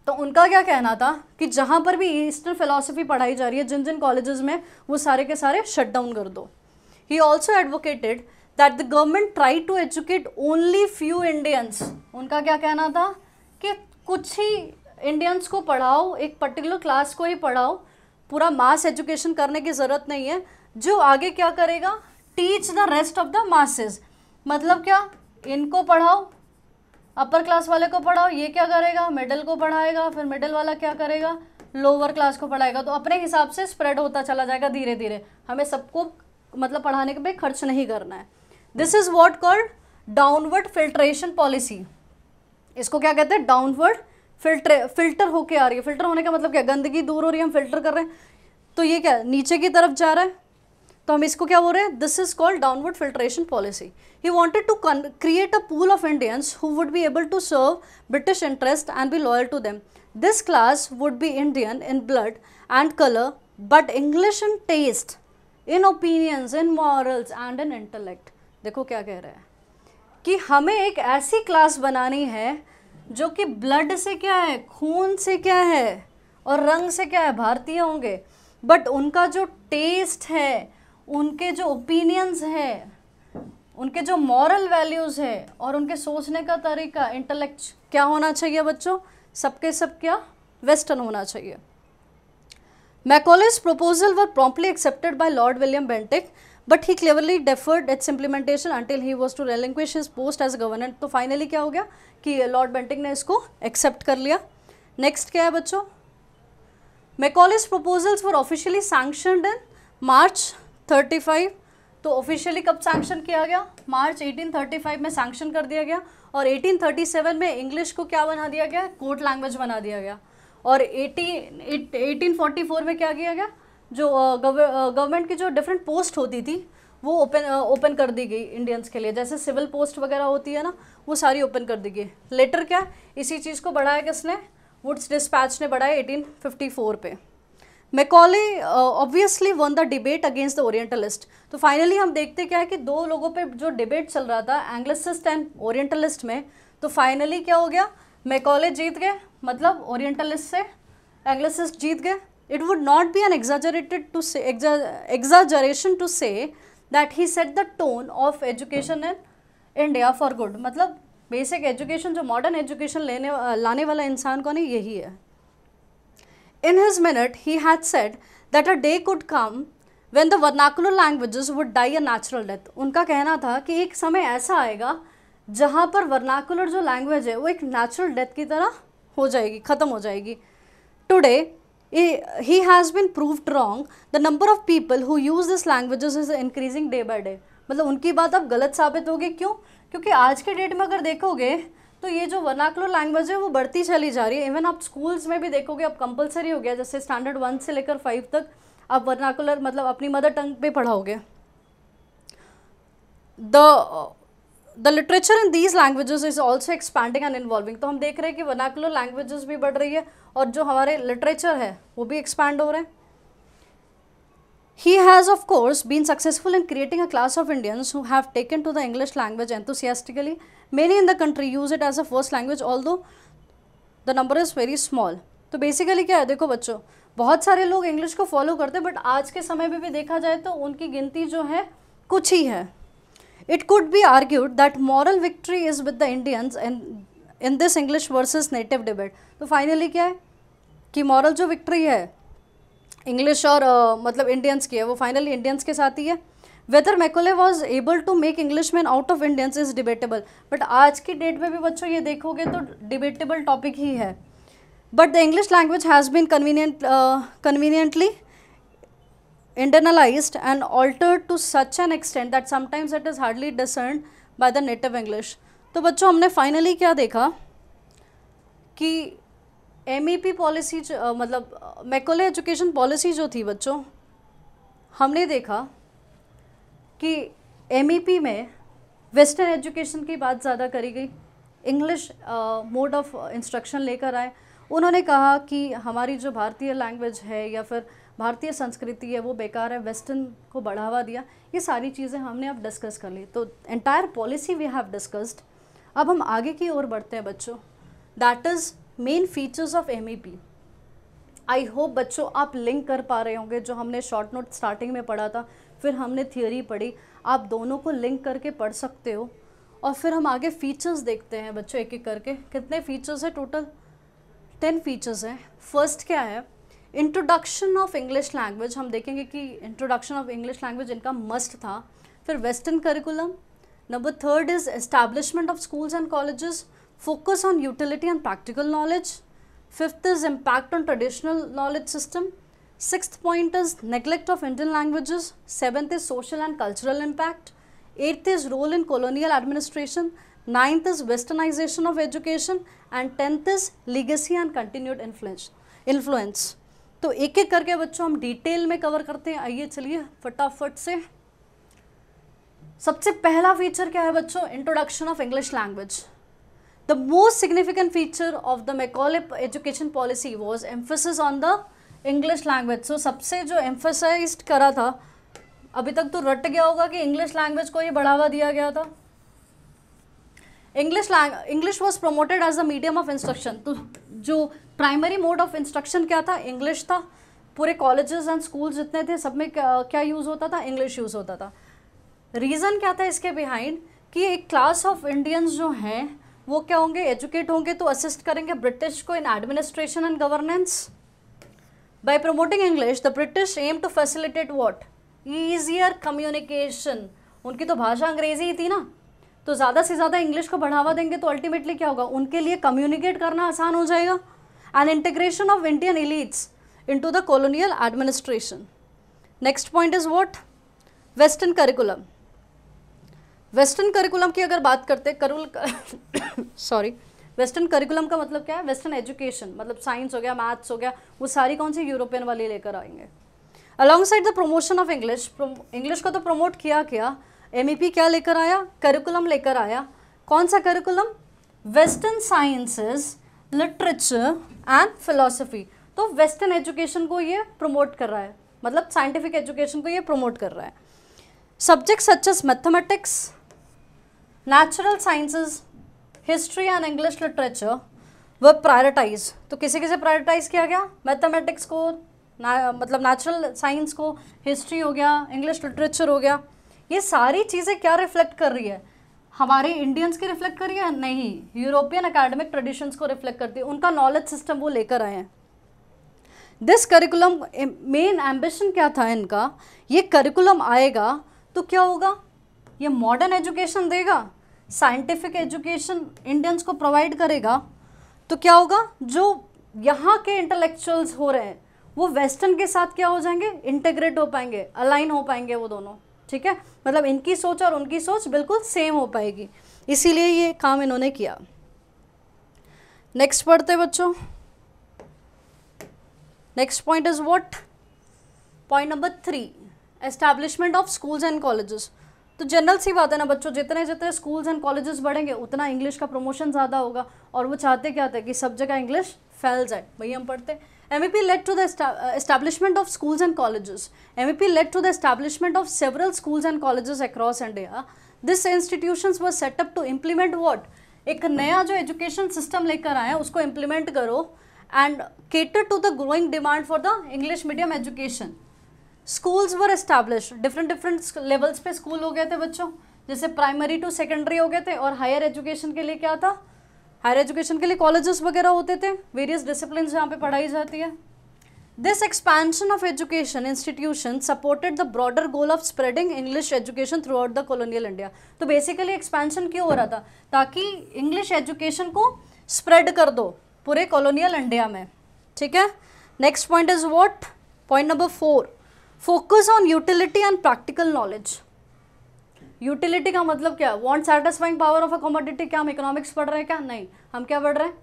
तो उनका क्या कहना था कि जहाँ पर भी ईस्टर्न फिलोसफी पढ़ाई जा रही है, जिन जिन कॉलेजेस में, वो सारे के सारे शट डाउन कर दो। He also advocated that the government try to educate only few Indians। उनका क्या कहना था कि कुछ ही इंडियंस को पढ़ाओ, एक पर्टिकुलर क्लास को ही पढ़ाओ, पूरा मास एजुकेशन करने की ज़रूरत नहीं है। जो आगे क्या करेगा, teach the rest of the masses. मतलब क्या, इनको पढ़ाओ, अपर क्लास वाले को पढ़ाओ, ये क्या करेगा, मिडिल को पढ़ाएगा, फिर मिडिल वाला क्या करेगा, लोअर क्लास को पढ़ाएगा। तो अपने हिसाब से स्प्रेड होता चला जाएगा धीरे धीरे, हमें सबको मतलब पढ़ाने पे खर्च नहीं करना है। This is what called downward filtration policy. इसको क्या कहते हैं, डाउनवर्ड फिल्टर होके आ रही है। फिल्टर होने का मतलब क्या, गंदगी दूर हो रही है, हम फिल्टर कर रहे हैं, तो ये क्या नीचे की तरफ जा रहा है, तो हम इसको क्या बोल रहे हैं, this is called downward filtration policy. He wanted to create a pool of Indians who would be able to serve British interest and be loyal to them. This class would be Indian in blood and colour but English in taste, in opinions, in morals and in intellect. देखो क्या कह रहा है कि हमें एक ऐसी class बनानी है जो कि ब्लड से क्या है, खून से क्या है, और रंग से क्या है, भारतीय होंगे, बट उनका जो टेस्ट है, उनके जो ओपिनियंस है, उनके जो मॉरल वैल्यूज़ है, और उनके सोचने का तरीका, इंटेलेक्ट क्या होना चाहिए बच्चों, सबके सब क्या, वेस्टर्न होना चाहिए। Macaulay's proposal were promptly accepted by Lord William Bentinck, but he cleverly deferred its implementation until he was to relinquish his post as governor। तो फाइनली क्या हो गया कि लॉर्ड बेंटिंक ने इसको एक्सेप्ट कर लिया। नेक्स्ट क्या है बच्चों, Macaulay's proposals were officially sanctioned in March 35। तो ऑफिशियली कब सैंक्शन किया गया, मार्च 1835 में सैंक्शन कर दिया गया, और 1837 में इंग्लिश को क्या बना दिया गया, कोर्ट लैंग्वेज बना दिया गया, और 1844 में क्या किया गया, जो गवर्नमेंट की जो डिफरेंट पोस्ट होती थी वो ओपन कर दी गई इंडियंस के लिए, जैसे सिविल पोस्ट वगैरह होती है ना, वो सारी ओपन कर दी गई। लेटर क्या, इसी चीज़ को बढ़ाया किसने, वुड्स डिस्पैच ने बढ़ाया 1854 पे। Macaulay obviously one the debate against the orientalist. तो फाइनली हम देखते क्या है कि दो लोगों पे जो डिबेट चल रहा था, एंग्लिसिस्ट एंड ओरिएंटलिस्ट में, तो फाइनली क्या हो गया, मैकॉले जीत गए, मतलब ओरिएंटलिस्ट से एंग्लिसिस्ट जीत गए। It would not be an exaggeration to say that he set the tone of education in India for good. मतलब बेसिक एजुकेशन, जो मॉडर्न एजुकेशन लाने वाला इंसान कौन है, यही है। In his minute, he had said that a day could come when the vernacular languages would die a natural death। उनका कहना था कि एक समय ऐसा आएगा जहाँ पर वर्नाकुलर जो लैंग्वेज है वो एक नेचुरल डेथ की तरह हो जाएगी, ख़त्म हो जाएगी। Today he has been proved wrong. The number of people who use this languages is increasing day by day. मतलब उनकी बात अब गलत साबित होगी, क्यों? क्योंकि आज के डेट में अगर देखोगे तो ये जो वर्नाकुलर लैंग्वेज है वो बढ़ती चली जा रही है. इवन आप स्कूल्स में भी देखोगे अब कंपलसरी हो गया, जैसे स्टैंडर्ड 1 से लेकर 5 तक आप वर्नाकुलर मतलब अपनी मदर टंग पे पढ़ाओगे. The literature in these languages is also expanding and evolving. तो हम देख रहे हैं कि वर्नाकुलर लैंग्वेजेस भी बढ़ रही है और जो हमारे लिटरेचर है वो भी एक्सपैंड हो रहे हैं. He has of course been successful in creating a class of Indians who have taken to the English language enthusiastically. Many in the country use it as a first language, although the number is very small. तो basically क्या है, देखो बच्चों, बहुत सारे लोग English को follow करते हैं, बट आज के समय में भी देखा जाए तो उनकी गिनती जो है कुछ ही है. It could be argued that moral victory is with the Indians and in this English versus native debate. तो फाइनली क्या है कि मॉरल जो विक्ट्री है इंग्लिश और मतलब इंडियंस की है, वो फाइनली इंडियंस के साथ ही है. Whether Macaulay was able to make Englishmen out of Indians is debatable. But आज की डेट में भी बच्चों ये देखोगे तो डिबेटेबल टॉपिक ही है. But the English language has been conveniently internalized and altered to such an extent that sometimes it is hardly discerned by the native English. तो बच्चों हमने फाइनली क्या देखा कि MEP पॉलिसी मतलब मैकॉले एजुकेशन पॉलिसी जो थी बच्चों, हमने देखा कि MEP में वेस्टर्न एजुकेशन की बात ज़्यादा करी गई, इंग्लिश मोड ऑफ इंस्ट्रक्शन लेकर आए. उन्होंने कहा कि हमारी जो भारतीय लैंग्वेज है या फिर भारतीय संस्कृति है वो बेकार है, वेस्टर्न को बढ़ावा दिया. ये सारी चीज़ें हमने अब डिस्कस कर ली. तो entire policy we have discussed. अब हम आगे की ओर बढ़ते हैं बच्चों, that is main features of MEP. I hope बच्चों आप लिंक कर पा रहे होंगे, जो हमने शॉर्ट नोट स्टार्टिंग में पढ़ा था, फिर हमने थियोरी पढ़ी, आप दोनों को लिंक करके पढ़ सकते हो. और फिर हम आगे फीचर्स देखते हैं बच्चों एक एक करके. कितने फीचर्स है टोटल? 10 फीचर्स हैं. फर्स्ट क्या है, इंट्रोडक्शन ऑफ इंग्लिश लैंग्वेज. हम देखेंगे कि इंट्रोडक्शन ऑफ इंग्लिश लैंग्वेज इनका मस्ट था. फिर western curriculum. Number 3 is establishment of schools and colleges, focus on utility and practical knowledge. 5th is impact on traditional knowledge system. 6th point is neglect of Indian languages. 7th is social and cultural impact. 8th is role in colonial administration. 9th is westernization of education. And 10th is legacy and continued influence. तो एक एक करके बच्चों हम detail में cover करते हैं. आइए चलिए फटाफट से. सबसे पहला फीचर क्या है बच्चों? Introduction of English language. The most significant feature of the Macaulay education policy was emphasis on the English language. So सबसे जो emphasized करा था, अभी तक तो रट गया होगा कि इंग्लिश लैंग्वेज को ही बढ़ावा दिया गया था. English was promoted as a medium of instruction. तो जो प्राइमरी मोड ऑफ इंस्ट्रक्शन क्या था? इंग्लिश था. पूरे कॉलेजेस एंड स्कूल्स जितने थे सब में क्या यूज़ होता था? इंग्लिश यूज़ होता था. रीज़न क्या था इसके बिहाइंड? कि एक क्लास ऑफ इंडियंस जो हैं वो क्या होंगे? एजुकेट होंगे तो असिस्ट करेंगे ब्रिटिश को in administration and governance. By promoting English the British aim to facilitate what? Easier communication. उनकी तो भाषा अंग्रेजी ही थी ना, तो ज़्यादा से ज़्यादा इंग्लिश को बढ़ावा देंगे तो अल्टीमेटली क्या होगा? उनके लिए कम्युनिकेट करना आसान हो जाएगा. And integration of Indian elites into the colonial administration. Next point is what? Western curriculum. Western curriculum की अगर बात करते वेस्टर्न करिकुलम का मतलब क्या है? वेस्टर्न एजुकेशन, मतलब साइंस हो गया, मैथ्स हो गया, वो सारी कौन सी? यूरोपियन वाली लेकर आएंगे. Along side the promotion of English, English को तो प्रमोट किया क्या? MEP क्या लेकर आया? करिकुलम लेकर आया. कौन सा curriculum? Western sciences, literature and philosophy. तो वेस्टर्न एजुकेशन को ये प्रमोट कर रहा है, मतलब साइंटिफिक एजुकेशन को ये प्रमोट कर रहा है. Subject such as mathematics, natural sciences, history and English literature वह प्रायोरिटाइज. तो किसे किसे प्रायोरिटाइज किया गया? मैथमेटिक्स को, मतलब नेचुरल साइंस को, हिस्ट्री हो गया, इंग्लिश लिटरेचर हो गया. ये सारी चीज़ें क्या रिफ्लेक्ट कर रही है? हमारे इंडियंस की रिफ्लेक्ट कर रही है? नहीं, यूरोपियन एकेडमिक ट्रेडिशंस को रिफ्लेक्ट करती है. उनका नॉलेज सिस्टम वो लेकर आए हैं. दिस करिकुलम मेन एम्बिशन क्या था इनका? ये करिकुलम आएगा तो क्या होगा? ये मॉडर्न एजुकेशन देगा, साइंटिफिक एजुकेशन इंडियंस को प्रोवाइड करेगा. तो क्या होगा? जो यहाँ के इंटेलेक्चुअल्स हो रहे हैं वो वेस्टर्न के साथ क्या हो जाएंगे, इंटेग्रेट हो पाएंगे, अलाइन हो पाएंगे वो दोनों, ठीक है, मतलब इनकी सोच और उनकी सोच बिल्कुल सेम हो पाएगी, इसीलिए ये काम इन्होंने किया। नेक्स्ट पढ़ते बच्चों, next point is what, point number 3, establishment of schools and colleges. तो जनरल सी बात है ना बच्चों, जितने जितने स्कूल्स एंड कॉलेजेस बढ़ेंगे उतना इंग्लिश का प्रमोशन ज़्यादा होगा, और वो चाहते क्या थे कि सब जगह इंग्लिश फैल जाए। वही हम पढ़ते MEP led to the establishment of schools and colleges. MEP led to the establishment of several schools and colleges across India. These institutions were set up to implement what? एक नया जो एजुकेशन सिस्टम लेकर आए उसको implement करो and cater to the growing demand for the English medium education. Schools were establish, different levels पे school हो गए थे बच्चों, जैसे प्राइमरी टू सेकेंडरी हो गए थे, और हायर एजुकेशन के लिए क्या था, हायर एजुकेशन के लिए कॉलेजेस वगैरह होते थे, वेरियस डिसिप्लिन जहाँ पे पढ़ाई जाती है। This expansion of education institution supported the broader goal of spreading English education through out the colonial India. तो बेसिकली एक्सपेंशन क्यों हो रहा था, ताकि इंग्लिश एजुकेशन को स्प्रेड कर दो पूरे कॉलोनियल इंडिया में, ठीक है। Next point is what, point number 4, focus on utility and practical knowledge. Utility का मतलब क्या, want satisfying power of a commodity. क्या हम इकोनॉमिक्स पढ़ रहे हैं क्या, नहीं, हम क्या पढ़ रहे हैं,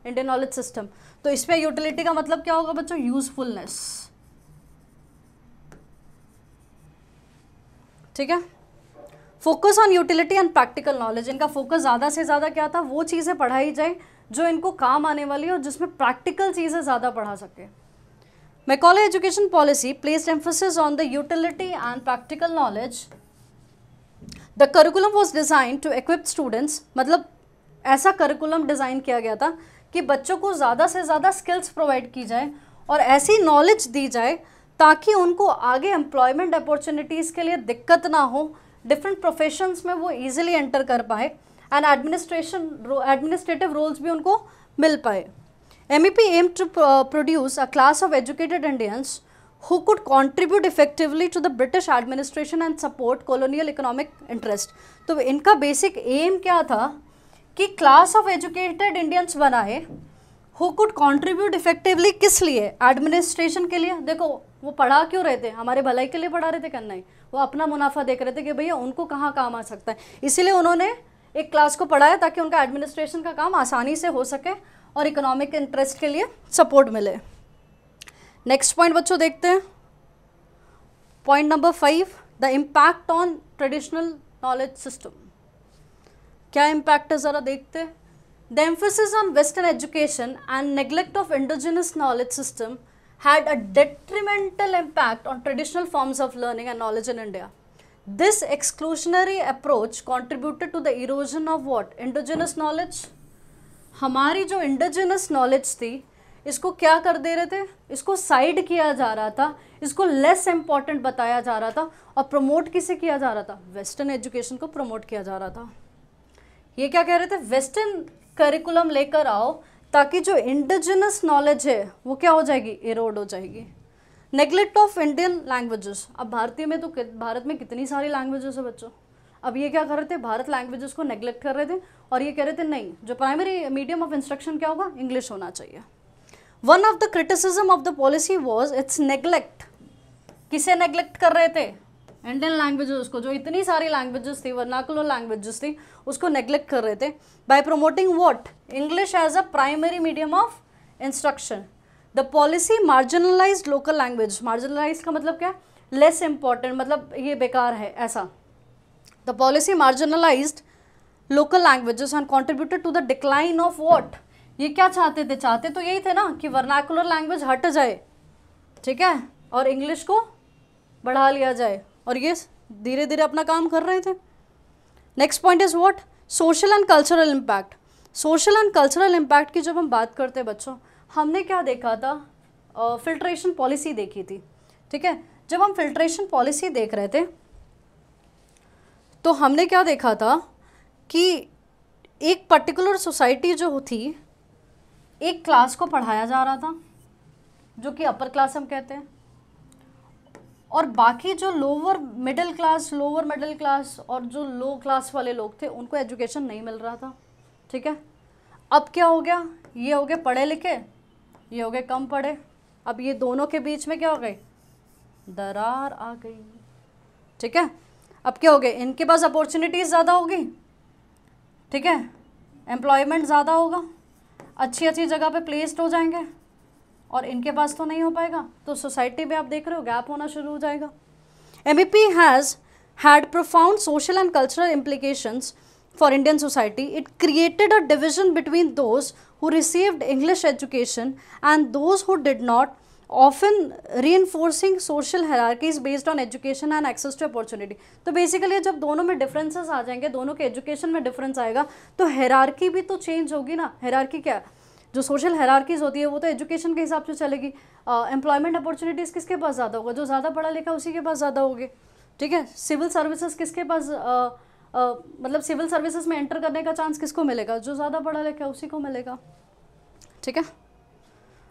इंडियन नॉलेज सिस्टम। तो इसमें यूटिलिटी का मतलब क्या होगा बच्चों, यूजफुलनेस, ठीक है। Focus on utility and practical knowledge, इनका फोकस ज़्यादा से ज़्यादा क्या था, वो चीज़ें पढ़ाई जाए जो इनको काम आने वाली है और जिसमें प्रैक्टिकल चीज़ें ज़्यादा पढ़ा सके। Macaulay education policy placed emphasis on the utility and practical knowledge. The curriculum was designed to equip students, मतलब ऐसा curriculum डिज़ाइन किया गया था कि बच्चों को ज़्यादा से ज़्यादा स्किल्स प्रोवाइड की जाए और ऐसी नॉलेज दी जाए ताकि उनको आगे एम्प्लॉयमेंट अपॉर्चुनिटीज़ के लिए दिक्कत ना हो, डिफरेंट प्रोफेशंस में वो ईजिली एंटर कर पाए एंड एडमिनिस्ट्रेटिव रोल्स भी उनको मिल पाए। MEP aimed to produce a class of educated Indians who could contribute effectively to the British administration and support colonial economic interest. तो इनका बेसिक एम क्या था कि क्लास ऑफ एजुकेटेड इंडियंस बनाए who could contribute effectively, किस लिए, administration के लिए। देखो वो पढ़ा क्यों रहे थे, हमारे भलाई के लिए पढ़ा रहे थे करना ही, वो अपना मुनाफा देख रहे थे कि भैया उनको कहाँ काम आ सकता है, इसीलिए उन्होंने एक क्लास को पढ़ाया ताकि उनका एडमिनिस्ट्रेशन का काम आसानी से हो सके और इकोनॉमिक इंटरेस्ट के लिए सपोर्ट मिले। नेक्स्ट पॉइंट बच्चों देखते हैं, point number 5, the impact on traditional knowledge system. क्या इम्पैक्ट है ज़रा देखते हैं। The emphasis on western education and neglect of indigenous knowledge system had a detrimental impact on traditional forms of learning and knowledge in India. This exclusionary approach contributed to the erosion of what, indigenous knowledge. हमारी जो indigenous knowledge थी इसको क्या कर दे रहे थे, इसको side किया जा रहा था, इसको लेस इम्पॉर्टेंट बताया जा रहा था और प्रमोट किसे किया जा रहा था, वेस्टर्न एजुकेशन को प्रमोट किया जा रहा था। ये क्या कह रहे थे, वेस्टर्न करिकुलम लेकर आओ ताकि जो इंडिजिनस नॉलेज है वो क्या हो जाएगी, इरोड हो जाएगी। Neglect of Indian languages. अब भारतीय में तो भारत में कितनी सारी लैंग्वेजेस है बच्चों, अब ये क्या कर रहे थे, भारत लैंग्वेजेस को नेग्लेक्ट कर रहे थे और ये कह रहे थे नहीं, जो प्राइमरी मीडियम ऑफ इंस्ट्रक्शन क्या होगा, इंग्लिश होना चाहिए। One of the criticism of the policy was it's neglect. किसे नेग्लेक्ट कर रहे थे, इंडियन लैंग्वेजेस को, जो इतनी सारी लैंग्वेजेस थी, वर्नाकुलर लैंग्वेजेस थी, उसको नेग्लेक्ट कर रहे थे by promoting what, English as a primary medium of instruction. The policy marginalised local language. Marginalise का मतलब क्या, लेस इंपॉर्टेंट, मतलब ये बेकार है ऐसा। The policy marginalized local languages and contributed to the decline of what? ये क्या चाहते थे, चाहते तो यही थे ना कि वर्नाकुलर लैंग्वेज हट जाए, ठीक है, और इंग्लिश को बढ़ा लिया जाए, और ये धीरे धीरे अपना काम कर रहे थे। Next point is what, social and cultural impact. Social and cultural impact की जब हम बात करते हैं बच्चों, हमने क्या देखा था, फिल्ट्रेशन पॉलिसी देखी थी, ठीक है। जब हम फिल्ट्रेशन पॉलिसी देख रहे थे तो हमने क्या देखा था कि एक पर्टिकुलर सोसाइटी जो थी, एक क्लास को पढ़ाया जा रहा था जो कि अपर क्लास हम कहते हैं, और बाकी जो लोअर मिडिल क्लास और जो लो क्लास वाले लोग थे उनको एजुकेशन नहीं मिल रहा था, ठीक है। अब क्या हो गया, ये हो गए पढ़े लिखे, ये हो गए कम पढ़े, अब ये दोनों के बीच में क्या हो गई, दरार आ गई। ठीक है, अब क्या हो गया, इनके पास अपॉर्चुनिटीज़ ज़्यादा होगी, ठीक है, एम्प्लॉयमेंट ज़्यादा होगा, अच्छी अच्छी जगह पे प्लेस्ड हो जाएंगे, और इनके पास तो नहीं हो पाएगा, तो सोसाइटी में आप देख रहे हो गैप होना शुरू हो जाएगा। MEP has had profound social and cultural implications for Indian society. It created a division between those who received English education and those who did not, often reinforcing social hierarchies based on education and access to opportunity. तो basically जब दोनों में differences आ जाएंगे, दोनों के education में difference आएगा, तो हायरार्की भी तो चेंज होगी ना। हायरार्की क्या है, जो सोशल हायरार्कीज होती है वो तो एजुकेशन के हिसाब से चलेगी। एम्प्लॉयमेंट अपॉर्चुनिटीज़ किसके पास ज़्यादा होगा, जो ज़्यादा पढ़ा लिखा उसी के पास ज़्यादा होगी। ठीक है, सिविल सर्विसेज किसके पास मतलब सिविल सर्विसेज में एंटर करने का चांस किसको मिलेगा, जो ज़्यादा पढ़ा लिखा है उसी को मिलेगा। ठीक है,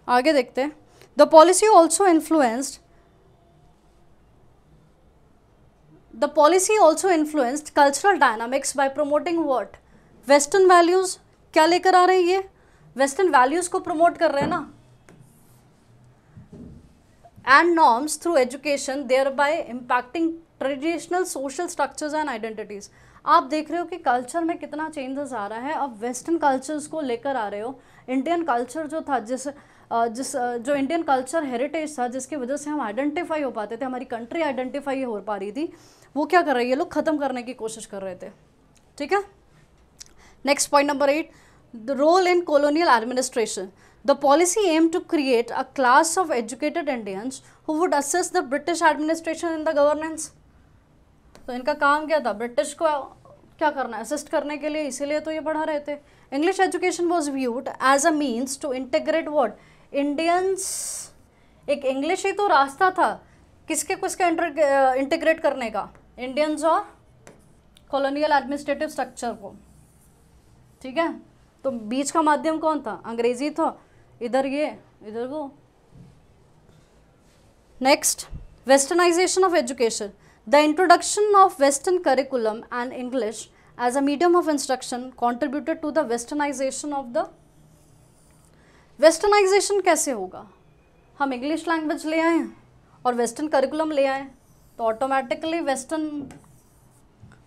आगे देखते हैं। The policy also influenced cultural dynamics bye promoting what, western values. क्या लेकर आ रहे हैं, ये वेस्टर्न वैल्यूज़ को प्रमोट कर रहे हैं ना, and norms through education, thereby impacting traditional social structures and identities. आप देख रहे हो कि कल्चर में कितना चेंजेस आ रहा है। अब वेस्टर्न कल्चर्स को लेकर आ रहे हो। इंडियन कल्चर जो था, जो इंडियन कल्चर हेरिटेज था, जिसकी वजह से हम आइडेंटिफाई हो पाते थे, हमारी कंट्री आइडेंटिफाई हो पा रही थी, वो क्या कर रहे हैं ये लोग, ख़त्म करने की कोशिश कर रहे थे। ठीक है, next point number 8, the role in colonial administration. The policy aimed to create a class of educated Indians who would assist the British administration in the governance. तो इनका काम क्या था, ब्रिटिश को क्या करना, असिस्ट करने के लिए, इसीलिए तो ये पढ़ा रहे थे। English education was viewed as a means to integrate what, Indians. एक इंग्लिश ही तो रास्ता था किसके इंटीग्रेट करने का, इंडियंस और कॉलोनियल एडमिनिस्ट्रेटिव स्ट्रक्चर को। ठीक है, तो बीच का माध्यम कौन था, अंग्रेजी था, इधर ये इधर वो। Next, westernisation of education. The introduction of western curriculum and English as a medium of instruction contributed to the westernisation of the. Westernisation कैसे होगा, हम इंग्लिश लैंग्वेज ले आए और वेस्टर्न करिकुलम ले आए, तो ऑटोमेटिकली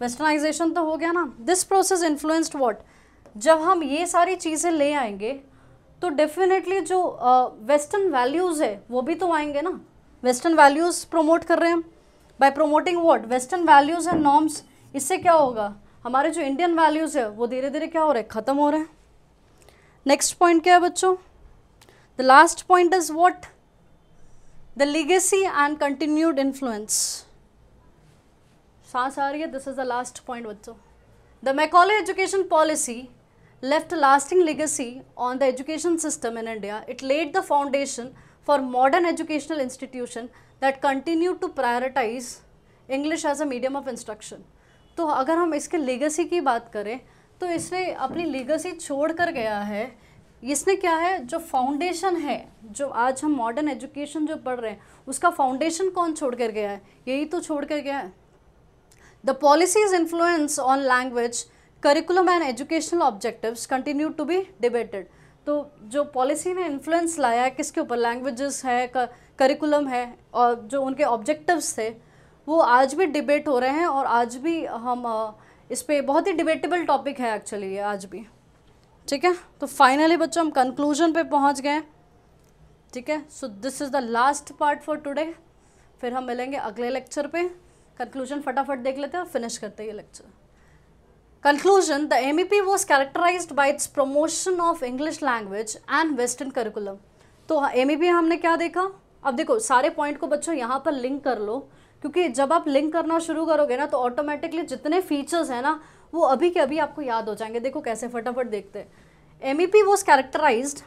वेस्टर्नाइजेशन तो हो गया ना। दिस प्रोसेस इन्फ्लुएंस्ड व्हाट, जब हम ये सारी चीज़ें ले आएंगे तो डेफिनेटली जो वेस्टर्न वैल्यूज़ है वो भी तो आएंगे ना। वेस्टर्न वैल्यूज़ प्रमोट कर रहे हैं bye promoting what, western values and norms. इससे क्या होगा, हमारे जो इंडियन वैल्यूज़ है वो धीरे धीरे क्या हो रहे हैं, ख़त्म हो रहे हैं। नेक्स्ट पॉइंट क्या है बच्चों, the last point is what, the legacy and continued influence. सांस आ रही है, this is the last point बच्चों। The Macaulay education policy left a lasting legacy on the education system in India. It laid the foundation for modern educational institutions that continue to prioritize English as a medium of instruction. तो अगर हम इसके legacy की बात करें तो इसने अपनी legacy छोड़ कर गया है। इसने क्या है, जो फाउंडेशन है, जो आज हम मॉडर्न एजुकेशन जो पढ़ रहे हैं उसका फाउंडेशन कौन छोड़ कर गया है, यही तो छोड़ कर गया है। The policy's influence on language, curriculum and educational objectives continue to be debated. तो जो पॉलिसी ने इन्फ्लुएंस लाया है किसके ऊपर, लैंग्वेजेस है, करिकुलम है, और जो उनके ऑब्जेक्टिव्स थे वो आज भी डिबेट हो रहे हैं, और आज भी हम इस पे बहुत ही डिबेटेबल टॉपिक है एक्चुअली ये आज भी। ठीक है, तो फाइनली बच्चों हम कंक्लूजन पे पहुंच गए। ठीक है, so this is the last part for today, फिर हम मिलेंगे अगले लेक्चर पे। कंक्लूजन फटाफट देख लेते हैं और फिनिश करते हैं ये lecture. Conclusion, the MEP was characterised by its promotion of English language and western curriculum. तो MEP हमने क्या देखा, अब देखो सारे पॉइंट को बच्चों यहाँ पर लिंक कर लो, क्योंकि जब आप लिंक करना शुरू करोगे ना तो ऑटोमेटिकली जितने फीचर्स हैं ना वो अभी के अभी आपको याद हो जाएंगे। देखो कैसे, फटाफट देखते हैं। MEP was characterised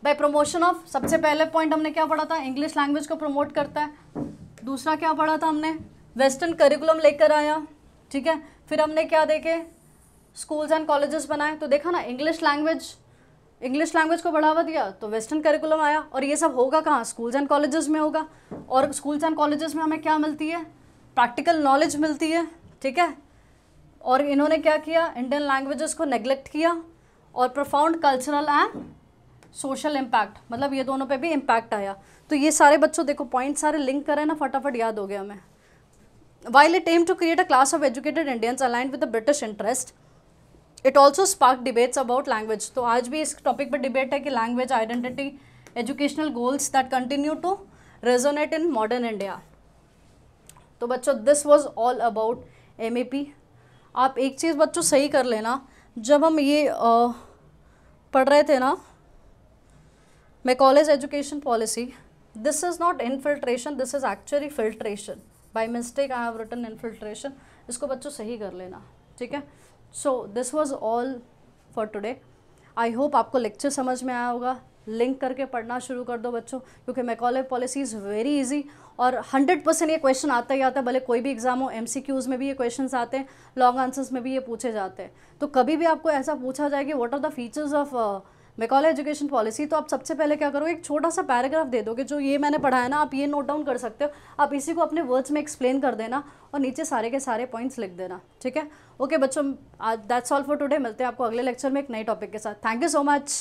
by promotion of, सबसे पहले पॉइंट हमने क्या पढ़ा था, इंग्लिश लैंग्वेज को प्रमोट करता है। दूसरा क्या पढ़ा था हमने, वेस्टर्न करिकुलम लेकर आया। ठीक है, फिर हमने क्या देखे, स्कूल्स एंड कॉलेजेस बनाए, तो देखा ना इंग्लिश लैंग्वेज को बढ़ावा दिया तो वेस्टर्न करिकुलम आया। और ये सब होगा कहाँ, स्कूल्स एंड कॉलेजेस में होगा। और स्कूल्स एंड कॉलेजेस में हमें क्या मिलती है, प्रैक्टिकल नॉलेज मिलती है। ठीक है, और इन्होंने क्या किया, इंडियन लैंग्वेजेस को नेग्लेक्ट किया और profound cultural and social impact, मतलब ये दोनों पे भी इम्पैक्ट आया। तो ये सारे बच्चों देखो पॉइंट सारे लिंक करें ना, फटाफट याद हो गया हमें। While it aimed to create a class of educated Indians aligned with the British interest, it also sparked debates about language. तो आज भी इस टॉपिक पर डिबेट है कि language, identity, educational goals that continue to resonate in modern India. तो बच्चों this was all about MAP. आप एक चीज़ बच्चों सही कर लेना, जब हम ये पढ़ रहे थे ना Macaulay's education policy, this is not infiltration, this is actually filtration. By mistake I have written infiltration, इसको बच्चों सही कर लेना, ठीक है। So this was all for today. I hope आपको लेक्चर समझ में आया होगा। लिंक करके पढ़ना शुरू कर दो बच्चों, क्योंकि Macaulay policy is very easy और 100% ये क्वेश्चन आता ही आता है, भले कोई भी एग्जाम हो। MCQs में भी ये क्वेश्चंस आते हैं, लॉन्ग आंसर्स में भी ये पूछे जाते हैं। तो कभी भी आपको ऐसा पूछा जाए कि what are the features of Macaulay education policy, तो आप सबसे पहले क्या करोगे, एक छोटा सा पैराग्राफ दे दोगे, जो ये मैंने पढ़ा है ना, आप ये नोट डाउन कर सकते हो। आप इसी को अपने वर्ड्स में एक्सप्लेन कर देना और नीचे सारे के सारे पॉइंट्स लिख देना, ठीक है। ओके बच्चों, दैट्स ऑल फॉर टुडे। मिलते हैं आपको अगले लेक्चर में एक नए टॉपिक के साथ। Thank you so much.